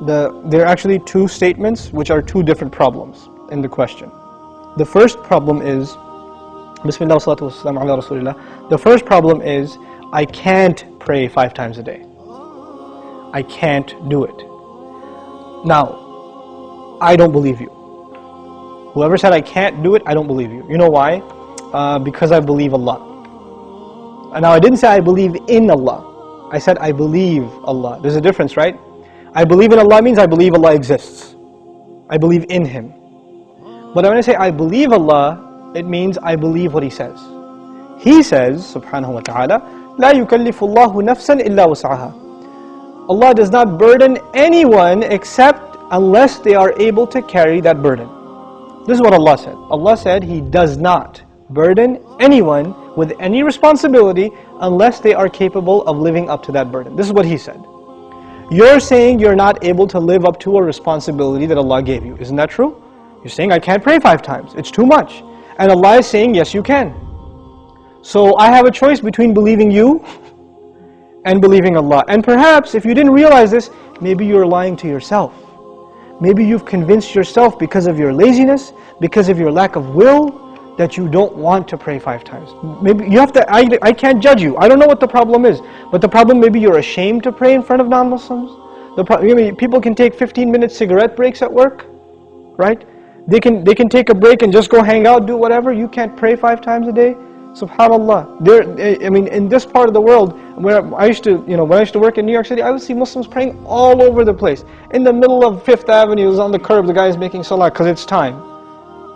There are actually two statements which are two different problems in the question. The first problem is, Bismillah salatu wassalam ala Rasulillah. The first problem is, I can't pray 5 times a day. I can't do it. Now, I don't believe you. Whoever said I can't do it, I don't believe you. You know why? Because I believe Allah. And now I didn't say I believe in Allah. I said I believe Allah. There's a difference, right? I believe in Allah means I believe Allah exists. I believe in Him. But when I say I believe Allah, it means I believe what He says. He says, subhanahu wa ta'ala, لا يكلف الله نفسا إلا وسعها. Allah does not burden anyone except unless they are able to carry that burden. This is what Allah said. Allah said He does not burden anyone with any responsibility unless they are capable of living up to that burden. This is what He said. You're saying you're not able to live up to a responsibility that Allah gave you. Isn't that true? You're saying I can't pray 5 times. It's too much. And Allah is saying yes you can. So I have a choice between believing you and believing Allah. And perhaps if you didn't realize this, maybe you're lying to yourself. Maybe you've convinced yourself because of your laziness, because of your lack of will, that you don't want to pray 5 times. Maybe you have to, I can't judge you. I don't know what the problem is. But the problem, maybe you're ashamed to pray in front of non-Muslims. People can take 15-minute cigarette breaks at work, right? They can take a break and just go hang out, do whatever. You can't pray 5 times a day. SubhanAllah. In this part of the world, where I used to, when I used to work in New York City, I would see Muslims praying all over the place. In the middle of 5th Avenue, on the curb, the guy is making salah because it's time.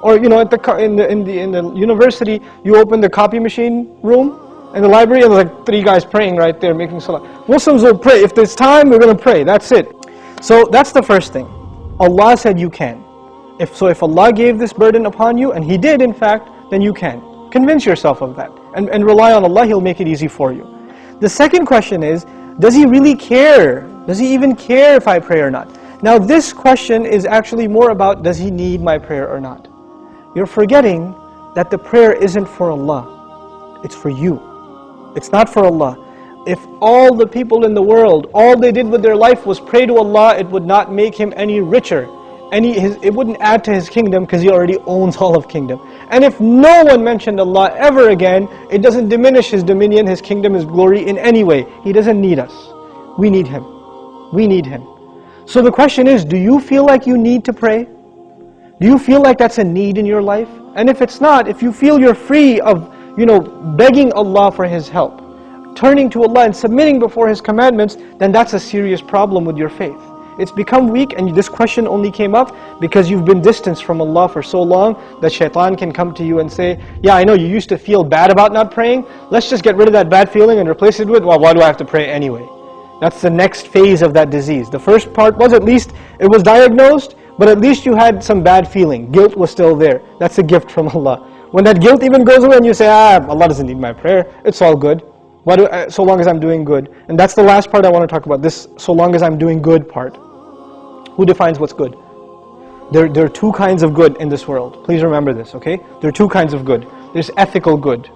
Or in the university, you open the copy machine room in the library, and there's like 3 guys praying right there, making salah. Muslims will pray. If there's time, we're going to pray. That's it. So that's the first thing. Allah said you can. If Allah gave this burden upon you, and He did in fact, then you can. Convince yourself of that. And rely on Allah, He'll make it easy for you. The second question is, does He really care? Does He even care if I pray or not? Now this question is actually more about, does He need my prayer or not? You're forgetting that the prayer isn't for Allah. It's for you. It's not for Allah. If all the people in the world, all they did with their life was pray to Allah, it would not make Him any richer. It wouldn't add to His kingdom because He already owns all of kingdom. And if no one mentioned Allah ever again, it doesn't diminish His dominion, His kingdom, His glory in any way. He doesn't need us. We need Him. We need Him. So the question is, do you feel like you need to pray? Do you feel like that's a need in your life? And if it's not, if you feel you're free of, begging Allah for His help, turning to Allah and submitting before His commandments, then that's a serious problem with your faith. It's become weak, and this question only came up because you've been distanced from Allah for so long that shaitan can come to you and say, yeah, I know you used to feel bad about not praying, let's just get rid of that bad feeling and replace it with, well, why do I have to pray anyway? That's the next phase of that disease. The first part was, at least it was diagnosed, but at least you had some bad feeling. Guilt was still there. That's a gift from Allah. When that guilt even goes away and you say, Allah doesn't need my prayer, it's all good. So long as I'm doing good. And that's the last part I want to talk about, this so long as I'm doing good part. Who defines what's good? There are 2 kinds of good in this world. Please remember this, okay? There are 2 kinds of good. There's ethical good.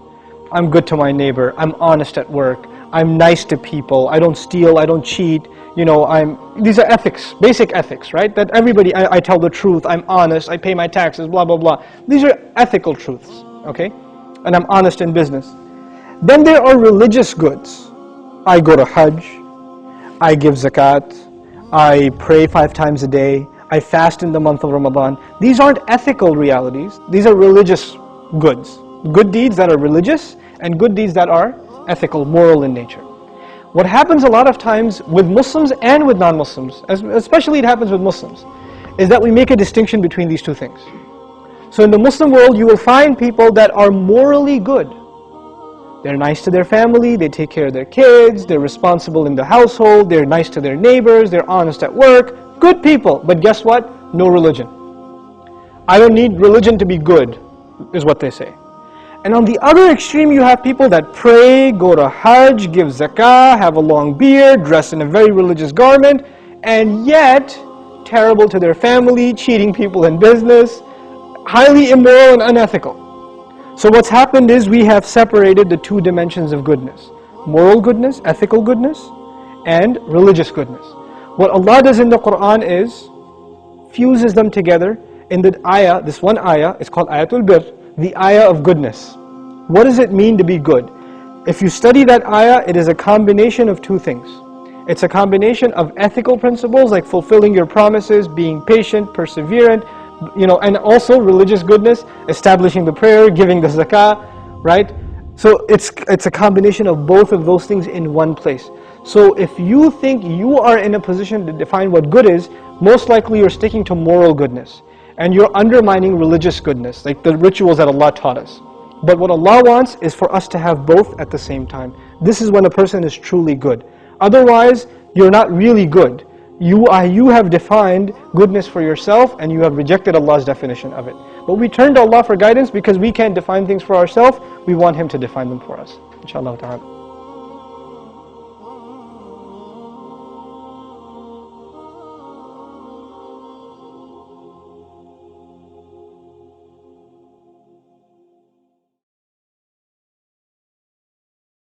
I'm good to my neighbor. I'm honest at work. I'm nice to people. I don't steal. I don't cheat. These are ethics, basic ethics, right? That everybody, I tell the truth. I'm honest. I pay my taxes, blah, blah, blah. These are ethical truths, okay? And I'm honest in business. Then there are religious goods. I go to Hajj. I give zakat. I pray 5 times a day. I fast in the month of Ramadan. These aren't ethical realities. These are religious goods. Good deeds that are religious and good deeds that are ethical, moral in nature. What happens a lot of times with Muslims and with non-Muslims, especially it happens with Muslims, is that we make a distinction between these 2 things. So in the Muslim world, you will find people that are morally good. They're nice to their family, they take care of their kids, they're responsible in the household, they're nice to their neighbors, they're honest at work. Good people, but guess what? No religion. I don't need religion to be good, is what they say. And on the other extreme, you have people that pray, go to Hajj, give zakah, have a long beard, dress in a very religious garment, and yet terrible to their family, cheating people in business, highly immoral and unethical. So what's happened is we have separated the 2 dimensions of goodness. Moral goodness, ethical goodness, and religious goodness. What Allah does in the Quran is fuses them together in the ayah. This one ayah is called Ayatul Bir, the ayah of goodness. What does it mean to be good? If you study that ayah, it is a combination of two things. It's a combination of ethical principles like fulfilling your promises, being patient, perseverant, and also religious goodness, establishing the prayer, giving the zakah, right? So it's a combination of both of those things in one place. So if you think you are in a position to define what good is, most likely you're sticking to moral goodness and you're undermining religious goodness, like the rituals that Allah taught us. But what Allah wants is for us to have both at the same time. This is when a person is truly good. Otherwise, you're not really good. You have defined goodness for yourself and you have rejected Allah's definition of it. But we turn to Allah for guidance because we can't define things for ourselves. We want Him to define them for us. Inshallah ta'ala.